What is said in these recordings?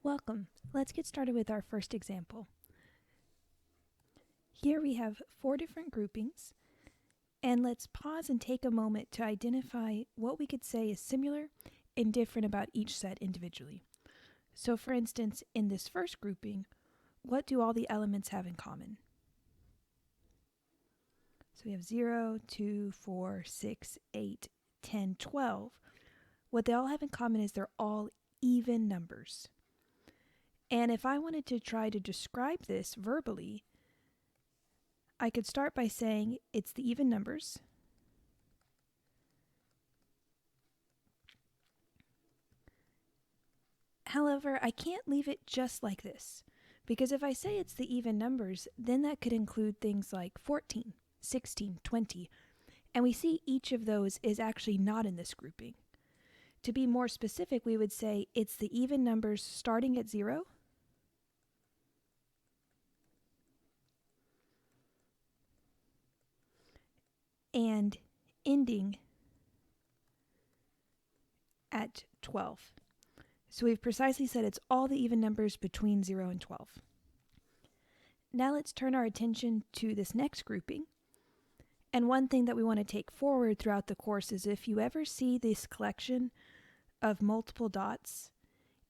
Welcome. Let's get started with our first example. Here we have 4 different groupings, and let's pause and take a moment to identify what we could say is similar and different about each set individually. So for instance, in this first grouping, what do all the elements have in common? So we have 0, 2, 4, 6, 8, 10, 12. What they all have in common is they're all even numbers. And if I wanted to try to describe this verbally, I could start by saying it's the even numbers. However, I can't leave it just like this, because if I say it's the even numbers, then that could include things like 14, 16, 20, and we see each of those is actually not in this grouping. To be more specific, we would say it's the even numbers starting at 0 and ending at 12. So we've precisely said it's all the even numbers between 0 and 12. Now let's turn our attention to this next grouping. And one thing that we want to take forward throughout the course is if you ever see this collection of multiple dots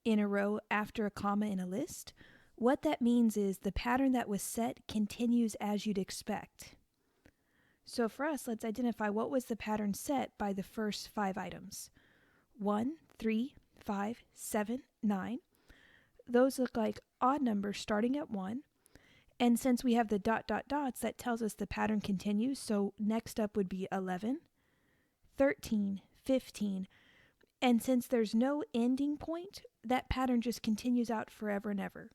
in a row after a comma in a list, what that means is the pattern that was set continues as you'd expect. So for us, let's identify what was the pattern set by the first 5 items. 1, 3, 5, 7, 9. Those look like odd numbers starting at 1. And since we have the dots, that tells us the pattern continues. So next up would be 11, 13, 15. And since there's no ending point, that pattern just continues out forever and ever.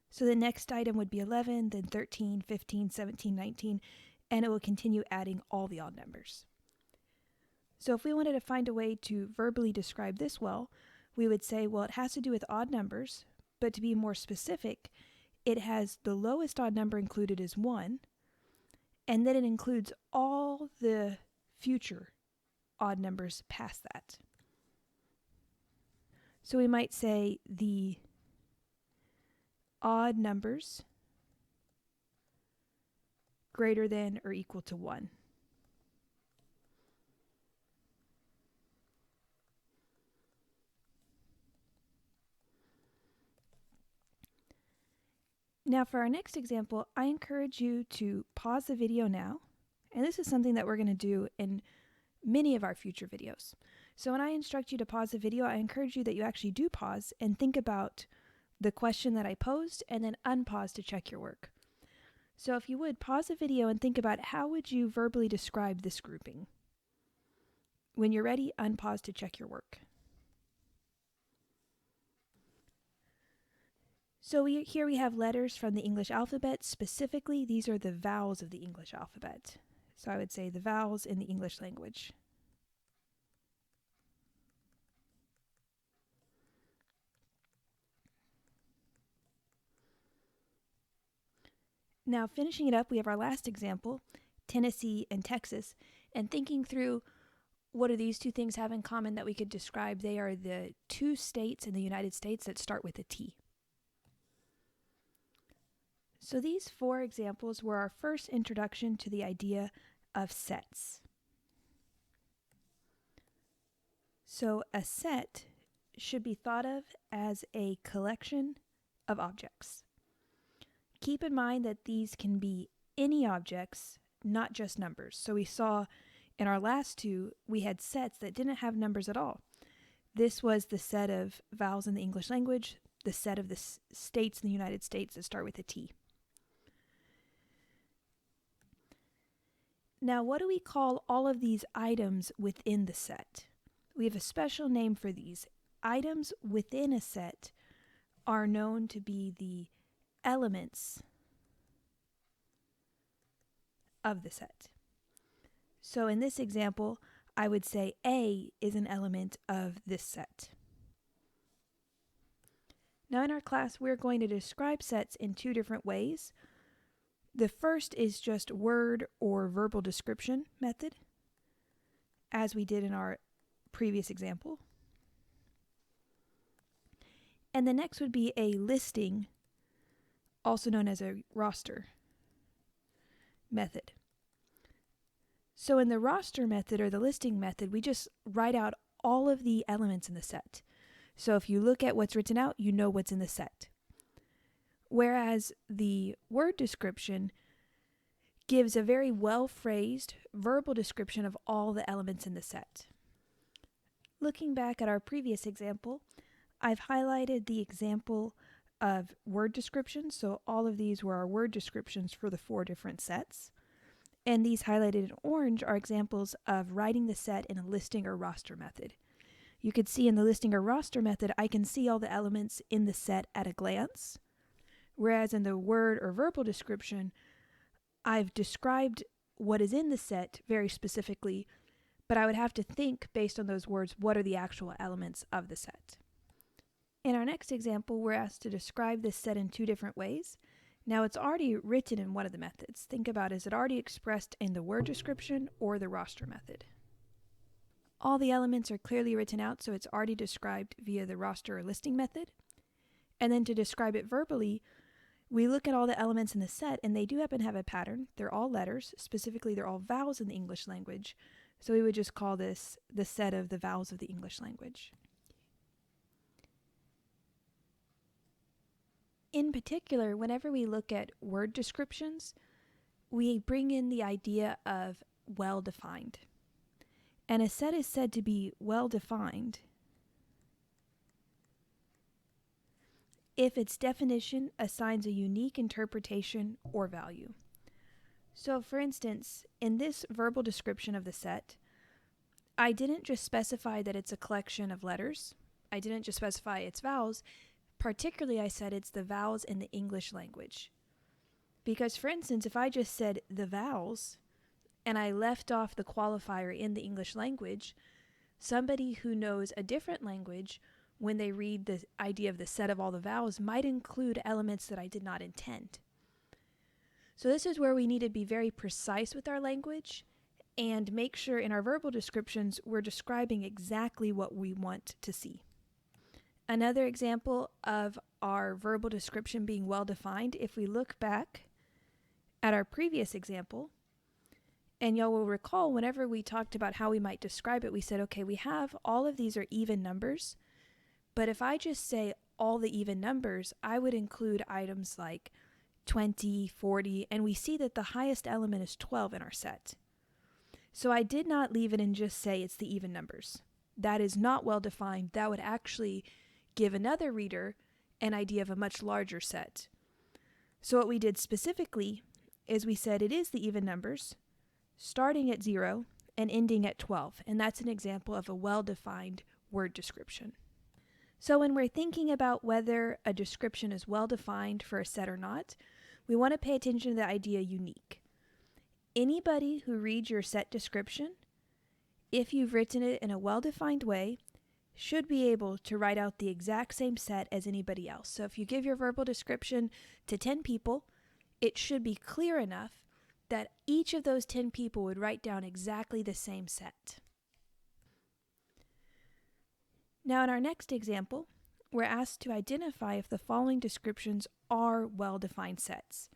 So the next item would be 11, then 13, 15, 17, 19, and it will continue adding all the odd numbers. So if we wanted to find a way to verbally describe this well, we would say, well, it has to do with odd numbers, but to be more specific, it has the lowest odd number included is 1, and then it includes all the future odd numbers past that. So we might say the odd numbers greater than or equal to 1. Now for our next example, I encourage you to pause the video now, and this is something that we're going to do in many of our future videos. So when I instruct you to pause the video, I encourage you that you actually do pause and think about the question that I posed and then unpause to check your work. So if you would, pause the video and think about how would you verbally describe this grouping. When you're ready, unpause to check your work. So here we have letters from the English alphabet. Specifically, these are the vowels of the English alphabet. So I would say the vowels in the English language. Now finishing it up, we have our last example, Tennessee and Texas, and thinking through what do these two things have in common that we could describe. They are the 2 states in the United States that start with a T. So these 4 examples were our first introduction to the idea of sets. So a set should be thought of as a collection of objects. Keep in mind that these can be any objects, not just numbers. So we saw in our last 2, we had sets that didn't have numbers at all. This was the set of vowels in the English language, the set of the states in the United States that start with a T. Now, what do we call all of these items within the set? We have a special name for these. Items within a set are known to be the elements of the set. So in this example, I would say A is an element of this set. Now in our class, we're going to describe sets in 2 different ways. The first is just word or verbal description method, as we did in our previous example. And the next would be a listing, also known as a roster method. So in the roster method or the listing method, we just write out all of the elements in the set. So if you look at what's written out, you know what's in the set. Whereas the word description gives a very well-phrased verbal description of all the elements in the set. Looking back at our previous example, I've highlighted the example of word descriptions. So all of these were our word descriptions for the 4 different sets. And these highlighted in orange are examples of writing the set in a listing or roster method. You could see in the listing or roster method, I can see all the elements in the set at a glance. Whereas in the word or verbal description, I've described what is in the set very specifically, but I would have to think based on those words, what are the actual elements of the set? In our next example, we're asked to describe this set in 2 different ways. Now it's already written in one of the methods. Think about, is it already expressed in the word description or the roster method? All the elements are clearly written out, so it's already described via the roster or listing method. And then to describe it verbally, we look at all the elements in the set, and they do happen to have a pattern. They're all letters. Specifically, they're all vowels in the English language. So we would just call this the set of the vowels of the English language. In particular, whenever we look at word descriptions, we bring in the idea of well-defined. And a set is said to be well-defined if its definition assigns a unique interpretation or value. So for instance, in this verbal description of the set, I didn't just specify that it's a collection of letters. I didn't just specify its vowels. Particularly, I said it's the vowels in the English language. Because for instance, if I just said the vowels, and I left off the qualifier in the English language, somebody who knows a different language, when they read the idea of the set of all the vowels, might include elements that I did not intend. So this is where we need to be very precise with our language and make sure in our verbal descriptions we're describing exactly what we want to see. Another example of our verbal description being well defined, if we look back at our previous example, and y'all will recall whenever we talked about how we might describe it, we said, okay, we have all of these are even numbers, but if I just say all the even numbers, I would include items like 20, 40, and we see that the highest element is 12 in our set. So I did not leave it and just say it's the even numbers. That is not well defined. That would actually give another reader an idea of a much larger set. So what we did specifically is we said it is the even numbers, starting at 0 and ending at 12, and that's an example of a well-defined word description. So when we're thinking about whether a description is well-defined for a set or not, we want to pay attention to the idea unique. Anybody who reads your set description, if you've written it in a well-defined way, should be able to write out the exact same set as anybody else. So if you give your verbal description to 10 people, it should be clear enough that each of those 10 people would write down exactly the same set. Now in our next example, we're asked to identify if the following descriptions are well-defined sets.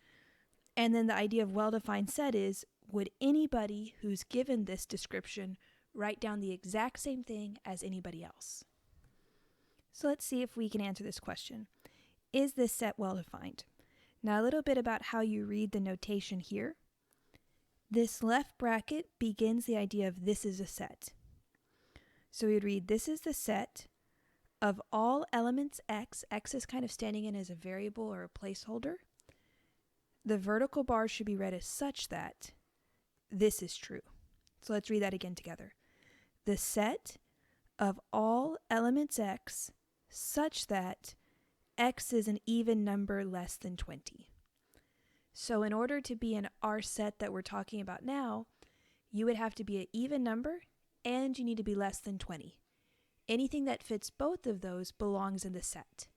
And then the idea of well-defined set is, would anybody who's given this description write down the exact same thing as anybody else? So let's see if we can answer this question. Is this set well-defined? Now a little bit about how you read the notation here. This left bracket begins the idea of this is a set. So we would read, this is the set of all elements x. X is kind of standing in as a variable or a placeholder. The vertical bar should be read as such that this is true. So let's read that again together. The set of all elements x such that x is an even number less than 20. So in order to be in our set that we're talking about now, you would have to be an even number and you need to be less than 20. Anything that fits both of those belongs in the set.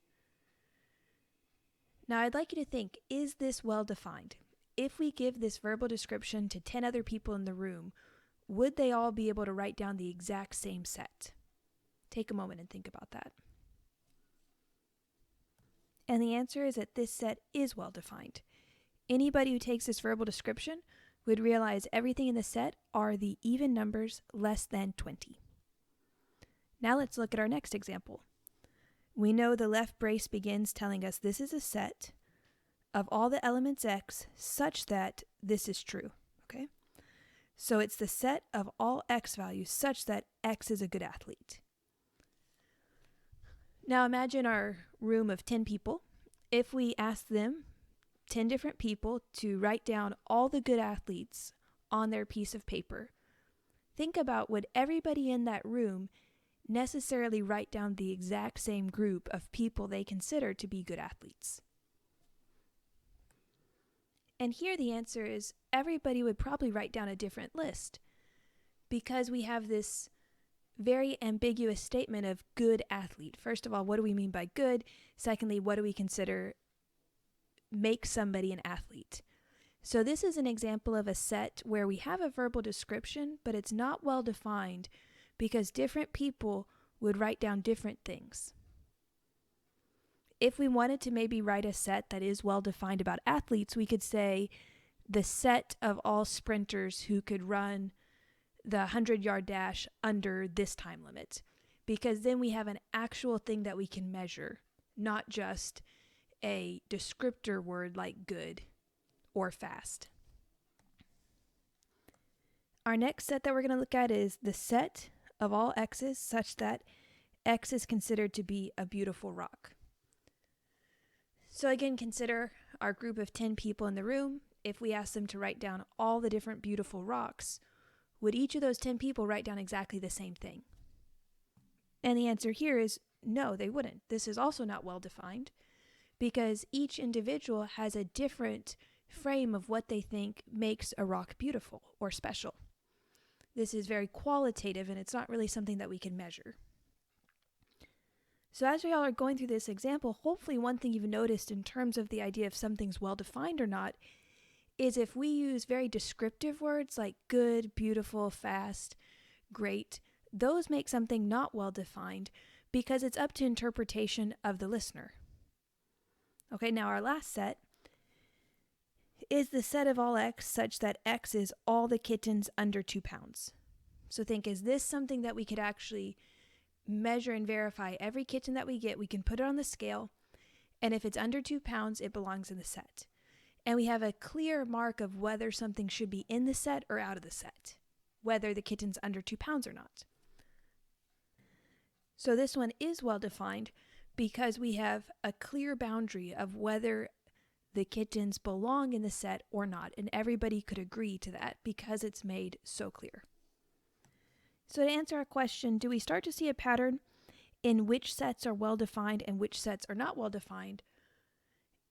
Now I'd like you to think, is this well defined? If we give this verbal description to 10 other people in the room, would they all be able to write down the exact same set? Take a moment and think about that. And the answer is that this set is well defined. Anybody who takes this verbal description would realize everything in the set are the even numbers less than 20. Now let's look at our next example. We know the left brace begins telling us this is a set of all the elements x such that this is true. Okay? So it's the set of all x values such that x is a good athlete. Now imagine our room of 10 people. If we ask them, 10 different people, to write down all the good athletes on their piece of paper, think about would everybody in that room necessarily write down the exact same group of people they consider to be good athletes? And here the answer is everybody would probably write down a different list, because we have this very ambiguous statement of good athlete. First of all, what do we mean by good? Secondly, what do we consider makes somebody an athlete? So this is an example of a set where we have a verbal description, but it's not well defined because different people would write down different things. If we wanted to maybe write a set that is well defined about athletes, we could say the set of all sprinters who could run the 100-yard dash under this time limit, because then we have an actual thing that we can measure, not just a descriptor word like good or fast. Our next set that we're going to look at is the set of all x's such that x is considered to be a beautiful rock. So again, consider our group of 10 people in the room. If we ask them to write down all the different beautiful rocks, would each of those 10 people write down exactly the same thing? And the answer here is no, they wouldn't. This is also not well defined because each individual has a different frame of what they think makes a rock beautiful or special. This is very qualitative and it's not really something that we can measure. So as we all are going through this example, hopefully one thing you've noticed in terms of the idea if something's well defined or not is if we use very descriptive words like good, beautiful, fast, great, those make something not well defined because it's up to interpretation of the listener. Okay, now our last set is the set of all x such that x is all the kittens under 2 pounds. So think, is this something that we could actually measure and verify? Every kitten that we get, we can put it on the scale, and if it's under 2 pounds, it belongs in the set. And we have a clear mark of whether something should be in the set or out of the set, whether the kitten's under 2 pounds or not. So this one is well defined because we have a clear boundary of whether the kittens belong in the set or not, and everybody could agree to that because it's made so clear. So to answer our question, do we start to see a pattern in which sets are well defined and which sets are not well defined?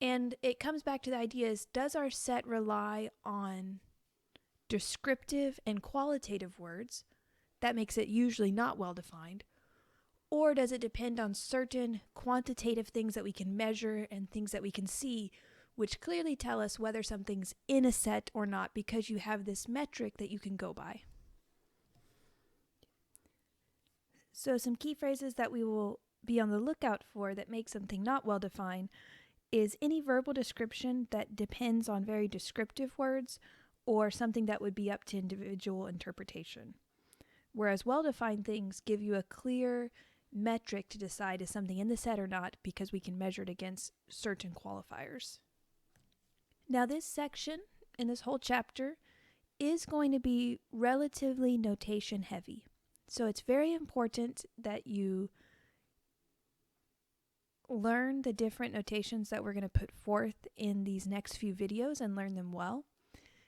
And it comes back to the idea is, does our set rely on descriptive and qualitative words? That makes it usually not well defined. Or does it depend on certain quantitative things that we can measure and things that we can see, which clearly tell us whether something's in a set or not because you have this metric that you can go by? So some key phrases that we will be on the lookout for that make something not well defined is any verbal description that depends on very descriptive words or something that would be up to individual interpretation. Whereas well-defined things give you a clear metric to decide is something in the set or not because we can measure it against certain qualifiers. Now this section in this whole chapter is going to be relatively notation heavy. So it's very important that you learn the different notations that we're going to put forth in these next few videos and learn them well.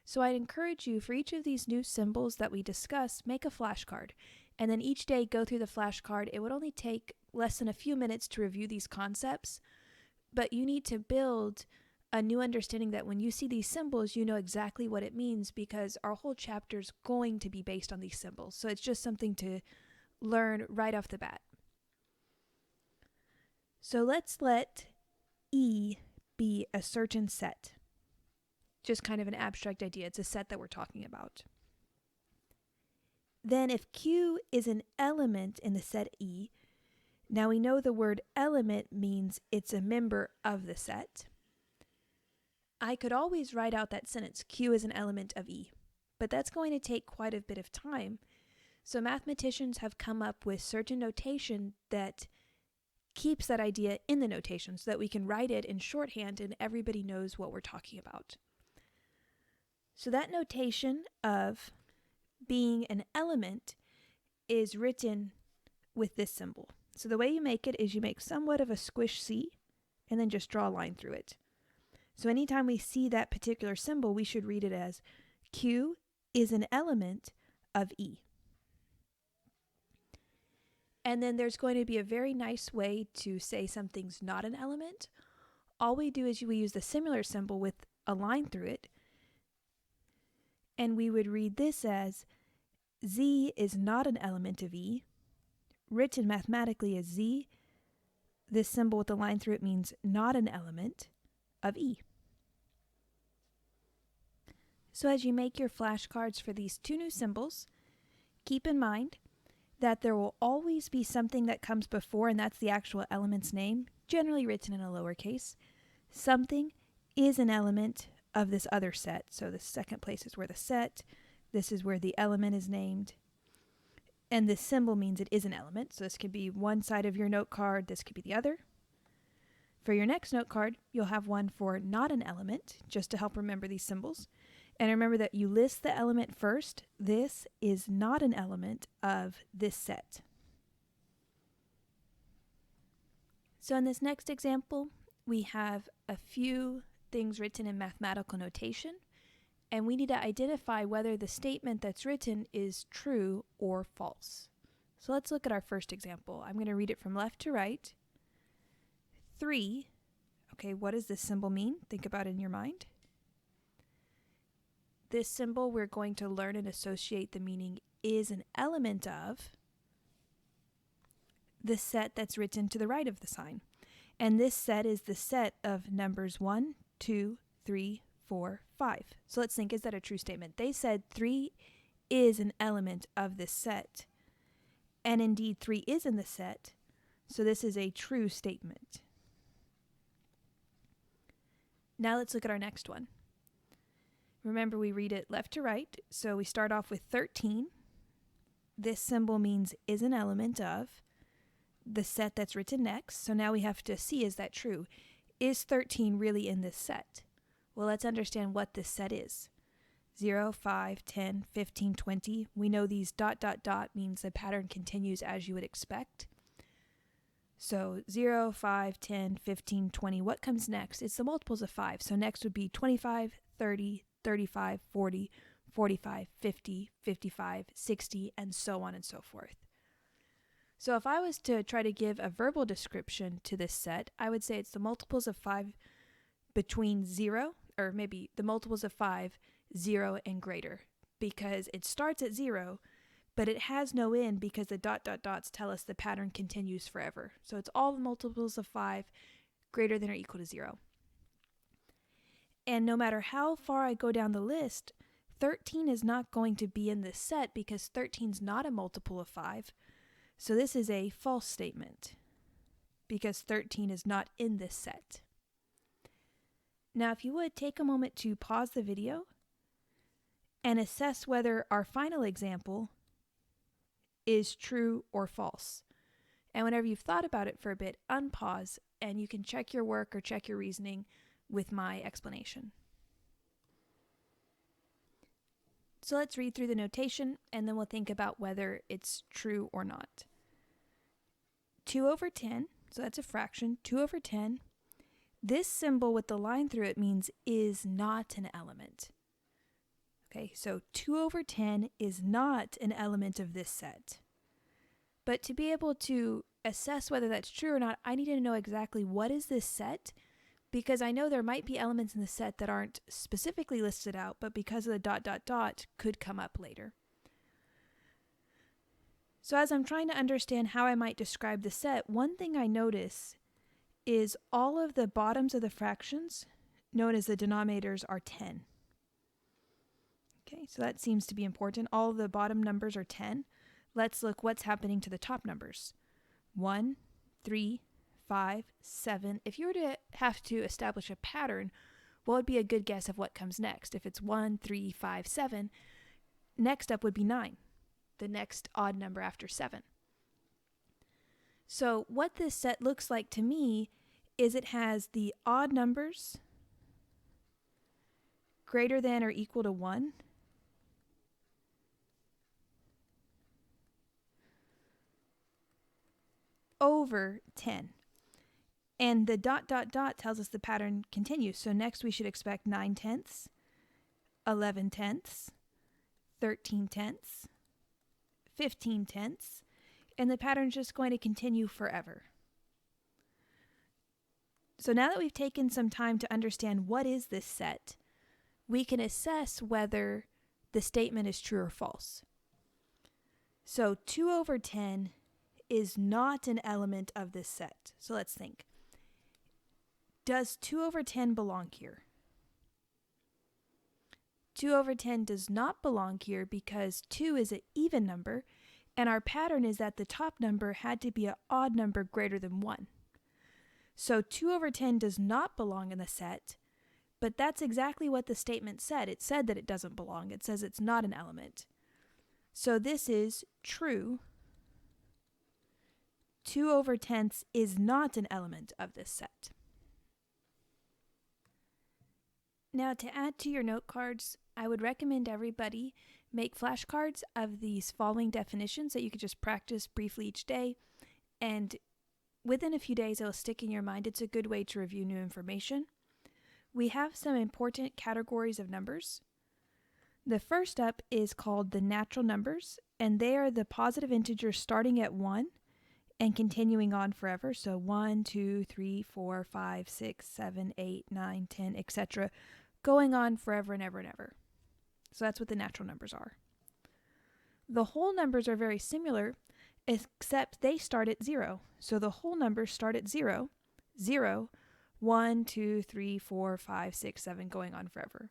So I'd encourage you, for each of these new symbols that we discuss, make a flashcard. And then each day go through the flashcard. It would only take less than a few minutes to review these concepts, but you need to build a new understanding that when you see these symbols, you know exactly what it means because our whole chapter is going to be based on these symbols. So it's just something to learn right off the bat. So let's let E be a certain set. Just kind of an abstract idea. It's a set that we're talking about. Then if Q is an element in the set E, Now we know the word element means it's a member of the set. I could always write out that sentence, Q is an element of E, but that's going to take quite a bit of time. So mathematicians have come up with certain notation that keeps that idea in the notation so that we can write it in shorthand and everybody knows what we're talking about. So that notation of being an element is written with this symbol. So the way you make it is you make somewhat of a squish C and then just draw a line through it. So anytime we see that particular symbol, we should read it as Q is an element of E. And then there's going to be a very nice way to say something's not an element. All we do is we use the similar symbol with a line through it. And we would read this as Z is not an element of E. Written mathematically as Z, this symbol with the line through it means not an element of E. So as you make your flashcards for these two new symbols, keep in mind that there will always be something that comes before, and that's the actual element's name, generally written in a lowercase. Something is an element of this other set. So the second place is where the set, this is where the element is named, and this symbol means it is an element. So this could be one side of your note card, this could be the other. For your next note card, you'll have one for not an element, just to help remember these symbols. And remember that you list the element first. This is not an element of this set. So in this next example, we have a few things written in mathematical notation, and we need to identify whether the statement that's written is true or false. So let's look at our first example. I'm going to read it from left to right. 3. Okay, what does this symbol mean? Think about it in your mind. This symbol we're going to learn and associate the meaning is an element of the set that's written to the right of the sign. And this set is the set of numbers 1, 2, 3, 4, 5. So let's think, is that a true statement? They said 3 is an element of this set. And indeed 3 is in the set. So this is a true statement. Now let's look at our next one. Remember, we read it left to right, so we start off with 13. This symbol means is an element of the set that's written next. So now we have to see, is that true? Is 13 really in this set? Well, let's understand what this set is. 0, 5, 10, 15, 20. We know these ... means the pattern continues as you would expect. So 0, 5, 10, 15, 20. What comes next? It's the multiples of 5. So next would be 25, 30, 35, 40, 45, 50, 55, 60, and so on and so forth. So if I was to try to give a verbal description to this set, I would say it's the multiples of 5 between 0, or maybe the multiples of 5, 0 and greater, because it starts at 0, but it has no end because the ... tell us the pattern continues forever. So it's all the multiples of 5 greater than or equal to 0. And no matter how far I go down the list, 13 is not going to be in this set because 13 is not a multiple of 5. So this is a false statement because 13 is not in this set. Now, if you would take a moment to pause the video and assess whether our final example is true or false. And whenever you've thought about it for a bit, unpause and you can check your work or check your reasoning with my explanation. So let's read through the notation and then we'll think about whether it's true or not. 2 over 10, so that's a fraction, 2 over 10. This symbol with the line through it means is not an element. Okay, so 2 over 10 is not an element of this set. But to be able to assess whether that's true or not, I need to know exactly what is this set, because I know there might be elements in the set that aren't specifically listed out, but because of the ... could come up later. So as I'm trying to understand how I might describe the set, one thing I notice is all of the bottoms of the fractions, known as the denominators, are 10. Okay, so that seems to be important. All of the bottom numbers are 10. Let's look what's happening to the top numbers. 1, 3, 5, 7. If you were to have to establish a pattern, what would be a good guess of what comes next? If it's 1, 3, 5, 7, next up would be 9, the next odd number after 7. So what this set looks like to me is it has the odd numbers greater than or equal to 1, over 10. And the ... tells us the pattern continues. So next we should expect 9 tenths, 11 tenths, 13 tenths, 15 tenths, and the pattern's just going to continue forever. So now that we've taken some time to understand what is this set, we can assess whether the statement is true or false. So 2 over 10 is not an element of this set. So let's think. Does 2 over 10 belong here? 2 over 10 does not belong here because 2 is an even number, and our pattern is that the top number had to be an odd number greater than 1. So 2 over 10 does not belong in the set, but that's exactly what the statement said. It said that it doesn't belong. It says it's not an element. So this is true. 2 over tenths is not an element of this set. Now, to add to your note cards, I would recommend everybody make flashcards of these following definitions that you could just practice briefly each day, and within a few days it'll stick in your mind. It's a good way to review new information. We have some important categories of numbers. The first up is called the natural numbers, and they are the positive integers starting at 1 and continuing on forever. So 1, 2, 3, 4, 5, 6, 7, 8, 9, 10, etc., going on forever and ever and ever. So that's what the natural numbers are. The whole numbers are very similar, except they start at 0. So the whole numbers start at 0, 0, 1, 2, 3, 4, 5, 6, 7, going on forever.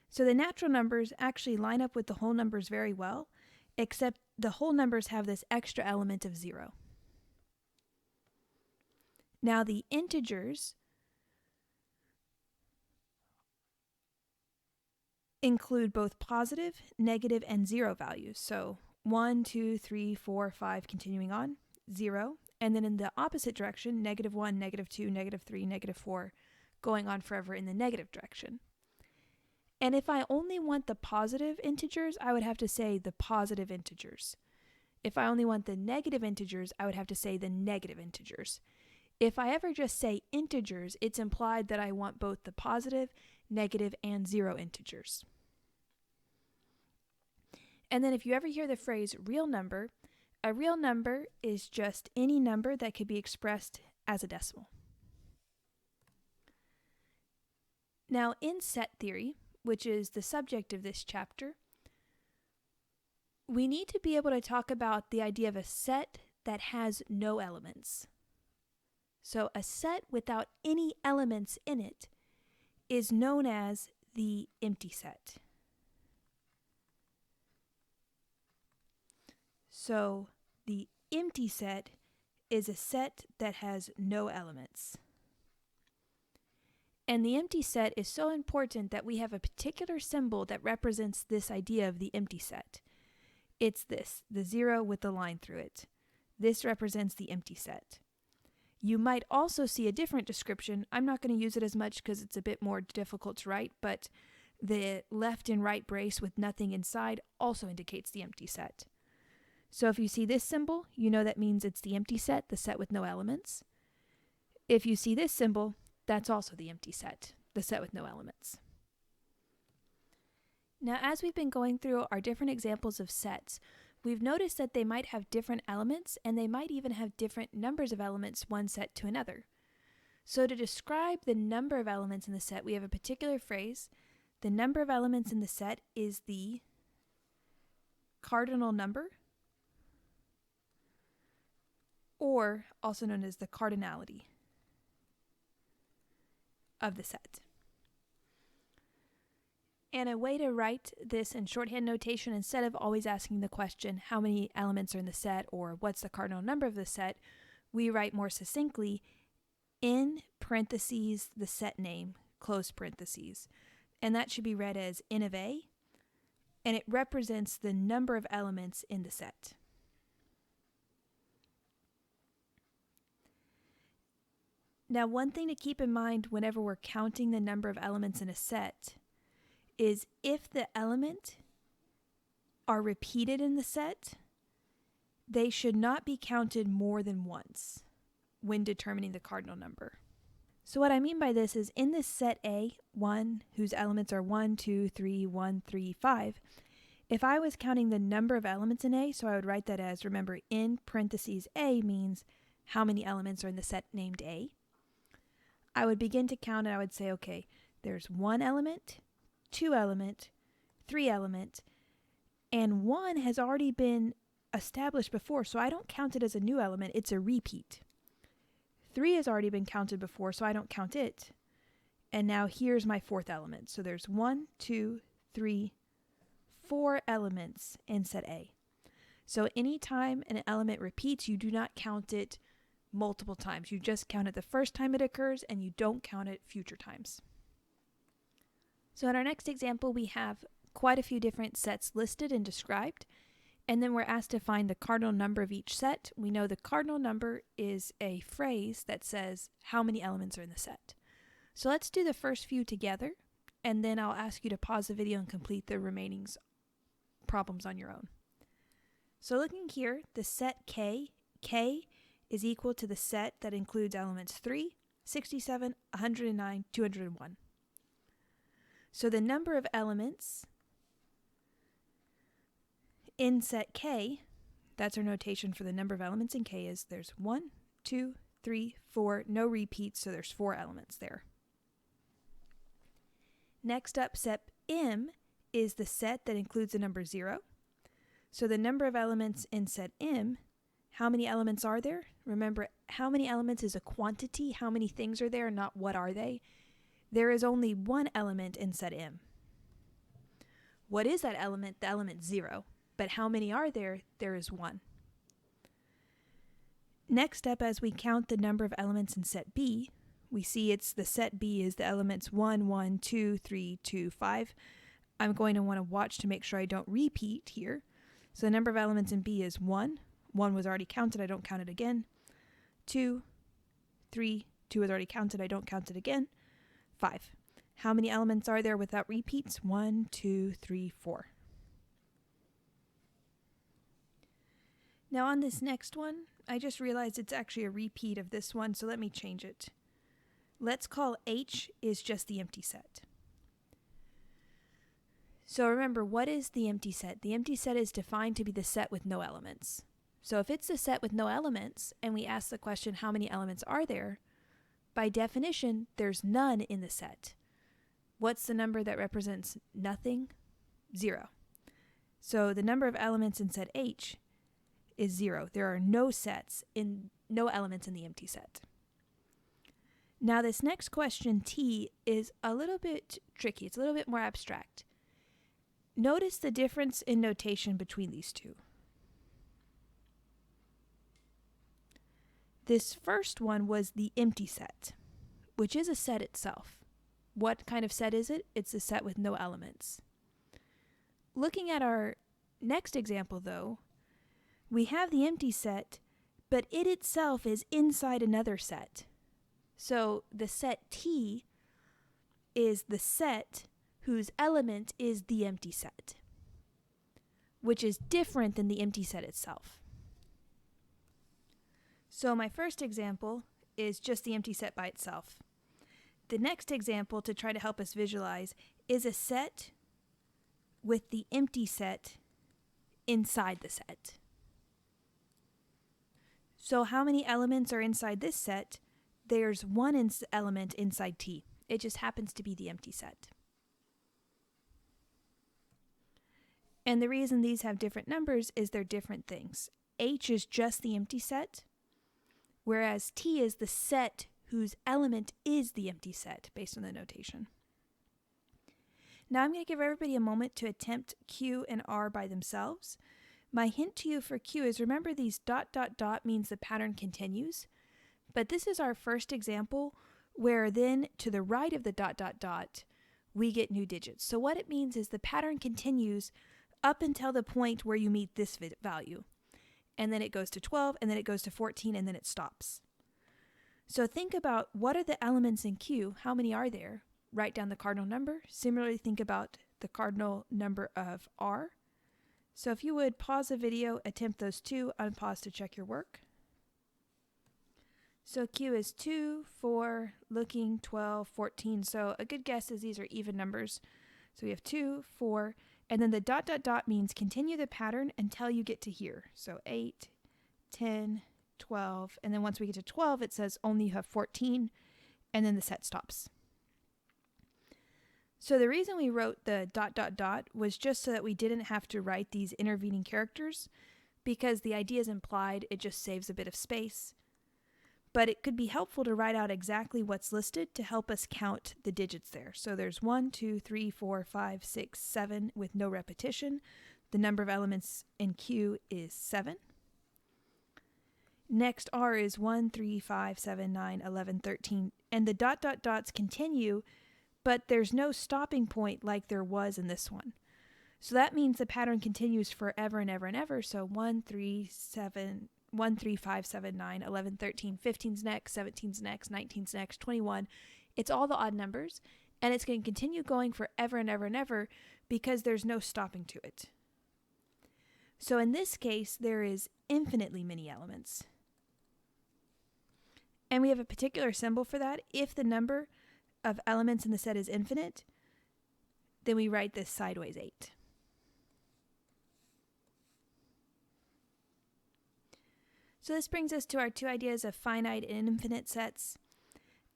So the natural numbers actually line up with the whole numbers very well, except the whole numbers have this extra element of 0. Now the integers include both positive, negative, and 0 values. So 1, 2, 3, 4, 5, continuing on, 0. And then in the opposite direction, -1, -2, -3, -4, going on forever in the negative direction. And if I only want the positive integers, I would have to say the positive integers. If I only want the negative integers, I would have to say the negative integers. If I ever just say integers, it's implied that I want both the positive, negative, and 0 integers. And then if you ever hear the phrase real number, a real number is just any number that could be expressed as a decimal. Now, in set theory, which is the subject of this chapter, we need to be able to talk about the idea of a set that has no elements. So a set without any elements in it is known as the empty set. So the empty set is a set that has no elements. And the empty set is so important that we have a particular symbol that represents this idea of the empty set. It's this, the 0 with the line through it. This represents the empty set. You might also see a different description. I'm not going to use it as much because it's a bit more difficult to write, but the left and right brace with nothing inside also indicates the empty set. So if you see this symbol, you know that means it's the empty set, the set with no elements. If you see this symbol, that's also the empty set, the set with no elements. Now, as we've been going through our different examples of sets, we've noticed that they might have different elements, and they might even have different numbers of elements one set to another. So to describe the number of elements in the set, we have a particular phrase. The number of elements in the set is the cardinal number, or also known as the cardinality of the set. And a way to write this in shorthand notation, instead of always asking the question, how many elements are in the set, or what's the cardinal number of the set, we write more succinctly, in parentheses, the set name, close parentheses. And that should be read as N of A, and it represents the number of elements in the set. Now, one thing to keep in mind whenever we're counting the number of elements in a set is if the element are repeated in the set, they should not be counted more than once when determining the cardinal number. So what I mean by this is in this set A, 1, whose elements are 1, 2, 3, 1, 3, 5, if I was counting the number of elements in A, so I would write that as, remember, in parentheses A means how many elements are in the set named A. I would begin to count and I would say, okay, there's 1 element, 2 element, 3 element, and 1 has already been established before, so I don't count it as a new element, it's a repeat. 3 has already been counted before, so I don't count it. And now here's my 4th element. So there's 1, 2, 3, 4 elements in set A. So anytime an element repeats, you do not count it multiple times. You just count it the first time it occurs, and you don't count it future times. So in our next example, we have quite a few different sets listed and described, and then we're asked to find the cardinal number of each set. We know the cardinal number is a phrase that says how many elements are in the set. So let's do the first few together, and then I'll ask you to pause the video and complete the remaining problems on your own. So looking here, the set K is equal to the set that includes elements 3, 67, 109, 201. So the number of elements in set K, that's our notation for the number of elements in K, is there's 1, 2, 3, 4, no repeats, so there's 4 elements there. Next up, set M is the set that includes the number 0. So the number of elements in set M, how many elements are there? Remember, how many elements is a quantity. How many things are there, not what are they? There is only 1 element in set M. What is that element? The element 0. But how many are there? There is 1. Next up, as we count the number of elements in set B, we see it's the set B is the elements 1, 1, 2, 3, 2, 5. I'm going to want to watch to make sure I don't repeat here. So the number of elements in B is 1. 1 was already counted, I don't count it again. 2, 3, 2 was already counted, I don't count it again. 5. How many elements are there without repeats? 1, 2, 3, 4. Now on this next one, I just realized it's actually a repeat of this one, so let me change it. Let's call H is just the empty set. So remember, what is the empty set? The empty set is defined to be the set with no elements. So if it's the set with no elements, and we ask the question, how many elements are there? By definition, there's none in the set. What's the number that represents nothing? 0. So the number of elements in set H is 0. There are no elements in the empty set. Now this next question, T, is a little bit tricky. It's a little bit more abstract. Notice the difference in notation between these two. This first one was the empty set, which is a set itself. What kind of set is it? It's a set with no elements. Looking at our next example, though, we have the empty set, but it itself is inside another set. So the set T is the set whose element is the empty set, which is different than the empty set itself. So my first example is just the empty set by itself. The next example, to try to help us visualize, is a set with the empty set inside the set. So how many elements are inside this set? There's 1 element inside T. It just happens to be the empty set. And the reason these have different numbers is they're different things. H is just the empty set, whereas T is the set whose element is the empty set, based on the notation. Now I'm going to give everybody a moment to attempt Q and R by themselves. My hint to you for Q is remember these ... means the pattern continues, but this is our first example where then to the right of the ... we get new digits. So what it means is the pattern continues up until the point where you meet this value. And then it goes to 12, and then it goes to 14, and then it stops. So think about what are the elements in Q? How many are there? Write down the cardinal number. Similarly, think about the cardinal number of R. So if you would pause the video, attempt those two, unpause to check your work. So Q is 2, 4, looking, 12, 14. So a good guess is these are even numbers. So we have 2, 4, and then the ... means continue the pattern until you get to here. So 8, 10, 12, and then once we get to 12, it says only you have 14, and then the set stops. So the reason we wrote the ... was just so that we didn't have to write these intervening characters, because the idea is implied, it just saves a bit of space. But it could be helpful to write out exactly what's listed to help us count the digits there. So there's 1, 2, 3, 4, 5, 6, 7 with no repetition. The number of elements in Q is 7. Next, R is 1, 3, 5, 7, 9, 11, 13. And the ... continue, but there's no stopping point like there was in this one. So that means the pattern continues forever and ever and ever. So 1, 3, 5, 7, 9, 11, 13, 15's next, 17's next, 19's next, 21. It's all the odd numbers, and it's going to continue going forever and ever and ever because there's no stopping to it. So in this case, there is infinitely many elements. And we have a particular symbol for that. If the number of elements in the set is infinite, then we write this sideways 8. So this brings us to our two ideas of finite and infinite sets.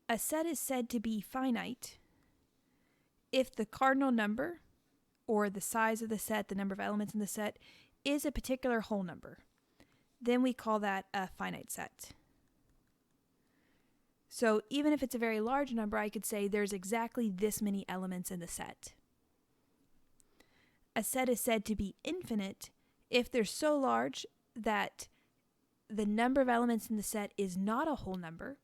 A set is said to be finite if the cardinal number, or the size of the set, the number of elements in the set, is a particular whole number. Then we call that a finite set. So even if it's a very large number, I could say there's exactly this many elements in the set. A set is said to be infinite if they're so large that the number of elements in the set is not a whole number.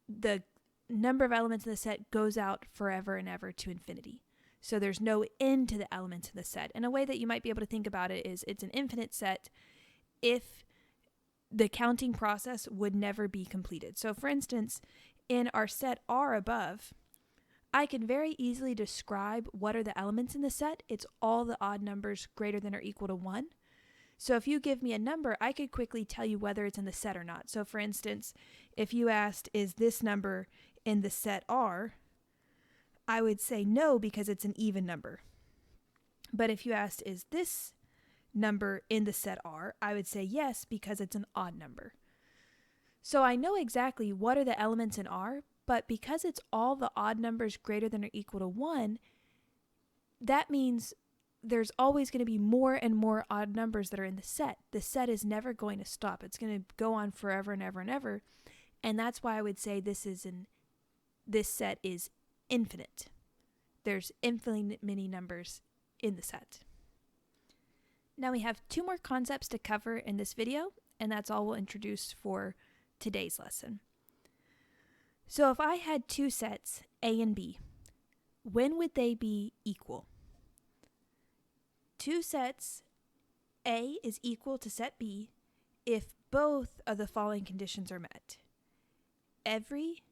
The number of elements in the set goes out forever and ever to infinity. So there's no end to the elements in the set. And a way that you might be able to think about it is it's an infinite set if the counting process would never be completed. So for instance, in our set R above, I can very easily describe what are the elements in the set. It's all the odd numbers greater than or equal to 1. So if you give me a number, I could quickly tell you whether it's in the set or not. So for instance, if you asked, is this number in the set R? I would say no because it's an even number. But if you asked, is this number in the set R? I would say yes because it's an odd number. So I know exactly what are the elements in R, but because it's all the odd numbers greater than or equal to 1, that means there's always going to be more and more odd numbers that are in the set. The set is never going to stop. It's going to go on forever and ever and ever. And that's why I would say this set is infinite. There's infinitely many numbers in the set. Now we have 2 more concepts to cover in this video, and that's all we'll introduce for today's lesson. So if I had 2 sets, A and B, when would they be equal? 2 sets, A is equal to set B if both of the following conditions are met. Every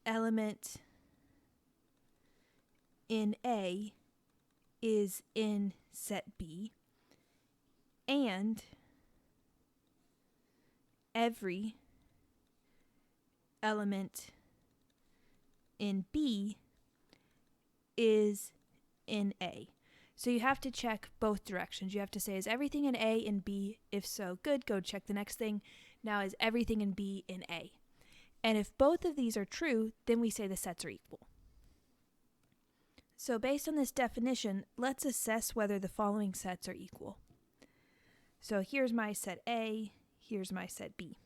element in A is in set B, and every element in B is in A. So you have to check both directions. You have to say, is everything in A in B? If so, good, go check the next thing. Now, is everything in B in A? And if both of these are true, then we say the sets are equal. So based on this definition, let's assess whether the following sets are equal. So here's my set A, here's my set B.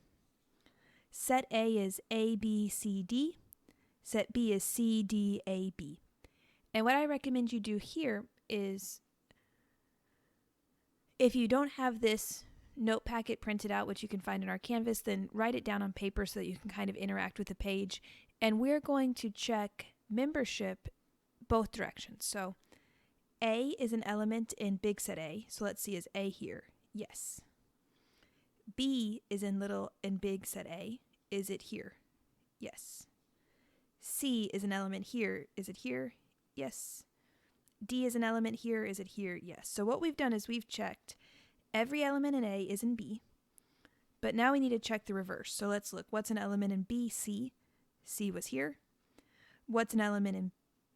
Set A is A, B, C, D. Set B is C, D, A, B. And what I recommend you do here is, if you don't have this note packet printed out, which you can find in our Canvas, then write it down on paper so that you can kind of interact with the page. And we're going to check membership both directions. So A is an element in big set A. So let's see, is A here? Yes. B is in big set A. Is it here? Yes. C is an element here. Is it here? Yes. D is an element here. Is it here? Yes. So what we've done is we've checked every element in A is in B, but now we need to check the reverse. So let's look. What's an element in B? C. C was here. What's an element in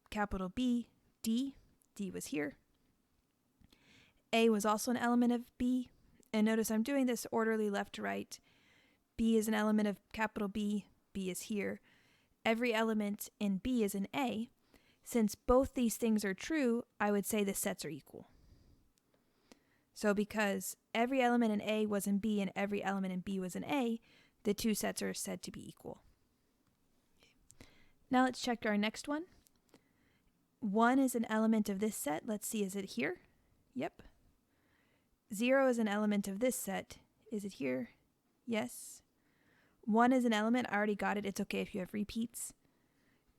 capital B? D. D was here. A was also an element of B. And notice I'm doing this orderly left to right. B is an element of capital B. B is here. Every element in B is in A. Since both these things are true, I would say the sets are equal. So because every element in A was in B and every element in B was in A, the two sets are said to be equal. Now let's check our next one. 1 is an element of this set. Let's see, is it here? Yep. 0 is an element of this set. Is it here? Yes. 1 is an element. I already got it. It's okay if you have repeats.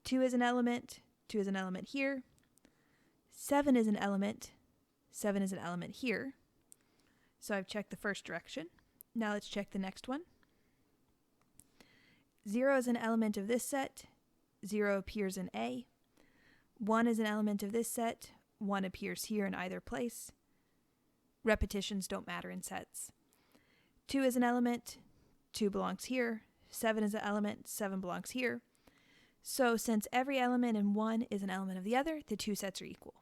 2 is an element. 2 is an element here. 7 is an element. 7 is an element here. So I've checked the first direction. Now let's check the next one. 0 is an element of this set. 0 appears in A. 1 is an element of this set. 1 appears here in either place. Repetitions don't matter in sets. 2 is an element. 2 belongs here. 7 is an element. 7 belongs here. So since every element in one is an element of the other, the two sets are equal.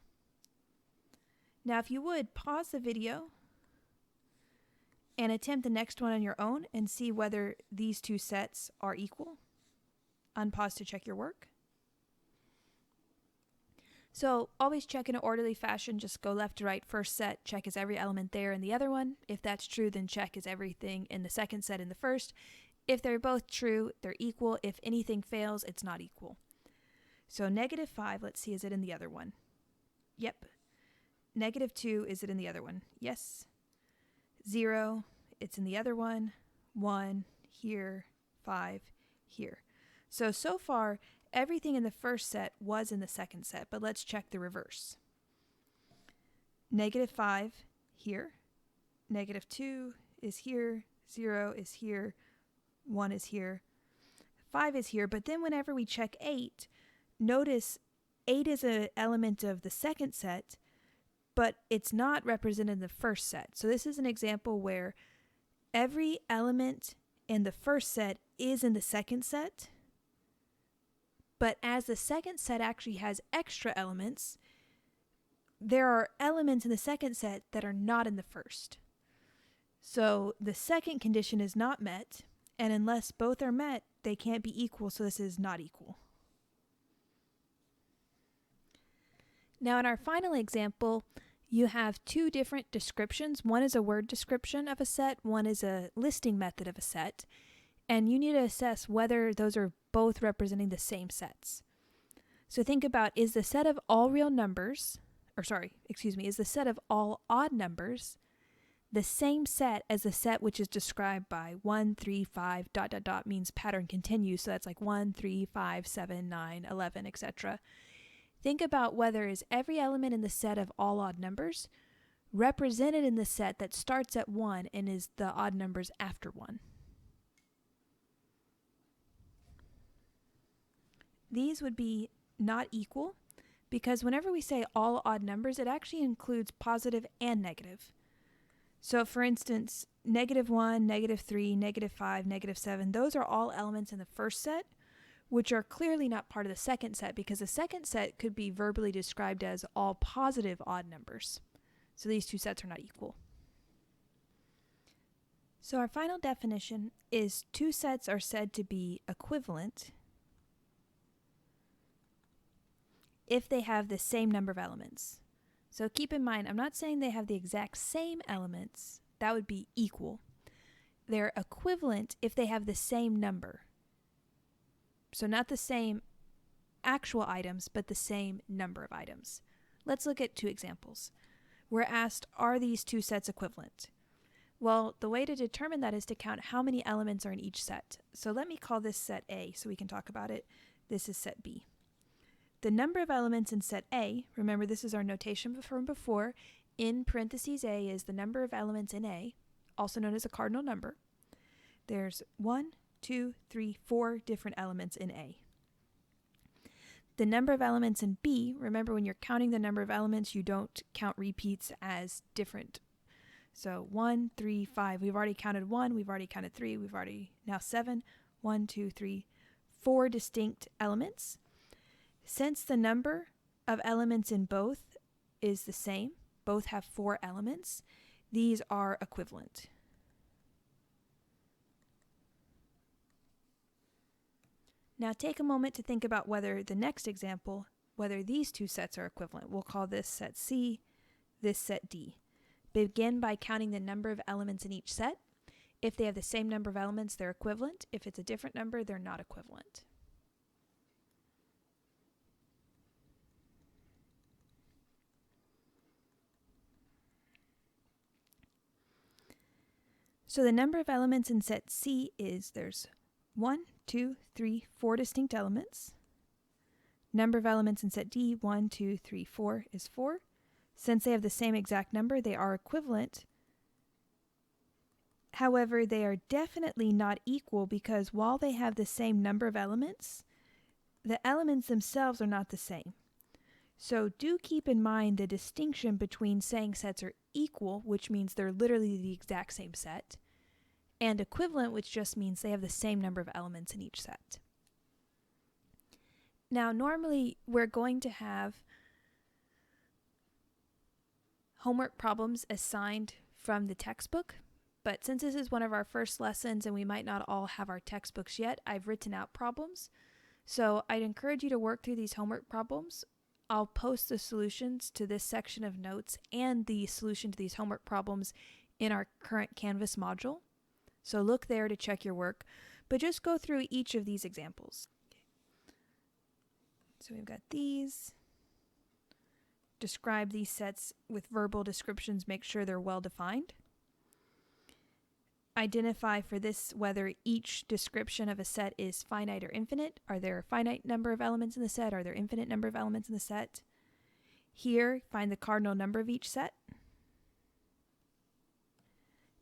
Now if you would, pause the video and attempt the next one on your own and see whether these two sets are equal. Unpause to check your work. So always check in an orderly fashion. Just go left to right. First set, check is every element there in the other one. If that's true, then check is everything in the second set in the first. If they're both true, they're equal. If anything fails, it's not equal. So -5, let's see, is it in the other one? Yep. -2, is it in the other one? Yes. 0, it's in the other one. 1, here. 5, here. So far, everything in the first set was in the second set, but let's check the reverse. -5 here. -2 is here. 0 is here. 1 is here. 5 is here. But then whenever we check 8, notice 8 is an element of the second set, but it's not represented in the first set. So this is an example where every element in the first set is in the second set, but as the second set actually has extra elements, there are elements in the second set that are not in the first. So the second condition is not met, and unless both are met, they can't be equal, so this is not equal. Now in our final example, you have two different descriptions. One is a word description of a set, one is a listing method of a set, and you need to assess whether those are both representing the same sets. So think about, is the set of all real numbers, is the set of all odd numbers the same set as the set which is described by 1, 3, 5, ... means pattern continues, so that's like 1, 3, 5, 7, 9, 11, etc. Think about whether is every element in the set of all odd numbers represented in the set that starts at 1 and is the odd numbers after 1. These would be not equal because whenever we say all odd numbers, it actually includes positive and negative. So for instance, -1, -3, -5, -7, those are all elements in the first set, which are clearly not part of the second set because the second set could be verbally described as all positive odd numbers. So these two sets are not equal. So our final definition is two sets are said to be equivalent if they have the same number of elements. So keep in mind, I'm not saying they have the exact same elements. That would be equal. They're equivalent if they have the same number. So not the same actual items, but the same number of items. Let's look at two examples. We're asked, are these two sets equivalent? Well, the way to determine that is to count how many elements are in each set. So let me call this set A so we can talk about it. This is set B. The number of elements in set A, remember this is our notation from before, in parentheses A is the number of elements in A, also known as a cardinal number. There's 1, 2, 3, 4 different elements in A. The number of elements in B, remember when you're counting the number of elements, you don't count repeats as different. So 1, 3, 5, we've already counted 1, we've already counted 3, we've already, now 7, 1, 2, 3, 4 distinct elements. Since the number of elements in both is the same, both have 4 elements, these are equivalent. Now take a moment to think about whether the next example, whether these two sets are equivalent. We'll call this set C, this set D. Begin by counting the number of elements in each set. If they have the same number of elements, they're equivalent. If it's a different number, they're not equivalent. So the number of elements in set C is there's 1, 2, 3, 4 distinct elements. Number of elements in set D, 1, 2, 3, 4 is 4. Since they have the same exact number, they are equivalent. However, they are definitely not equal because while they have the same number of elements, the elements themselves are not the same. So do keep in mind the distinction between saying sets are equal, which means they're literally the exact same set, and equivalent, which just means they have the same number of elements in each set. Now, normally we're going to have homework problems assigned from the textbook, but since this is one of our first lessons and we might not all have our textbooks yet, I've written out problems. So I'd encourage you to work through these homework problems. I'll post the solutions to this section of notes and the solution to these homework problems in our current Canvas module. So look there to check your work, but just go through each of these examples. So we've got these. Describe these sets with verbal descriptions, make sure they're well defined. Identify for this whether each description of a set is finite or infinite. Are there a finite number of elements in the set? Are there infinite number of elements in the set? Here, find the cardinal number of each set.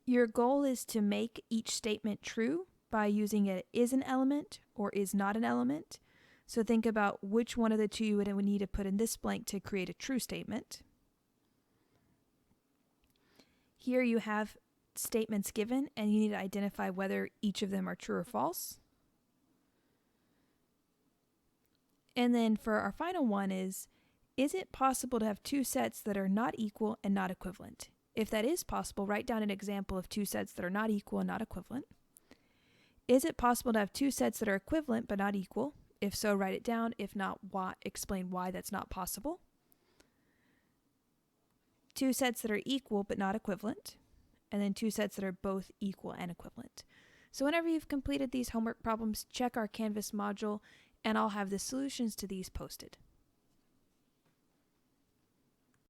Your goal is to make each statement true by using it is an element or is not an element. So think about which one of the two you would need to put in this blank to create a true statement. Here you have statements given and you need to identify whether each of them are true or false. And then for our final one is it possible to have two sets that are not equal and not equivalent? If that is possible, write down an example of two sets that are not equal and not equivalent. Is it possible to have two sets that are equivalent but not equal? If so, write it down. If not, explain why that's not possible. Two sets that are equal but not equivalent. And then two sets that are both equal and equivalent. So whenever you've completed these homework problems, check our Canvas module and I'll have the solutions to these posted.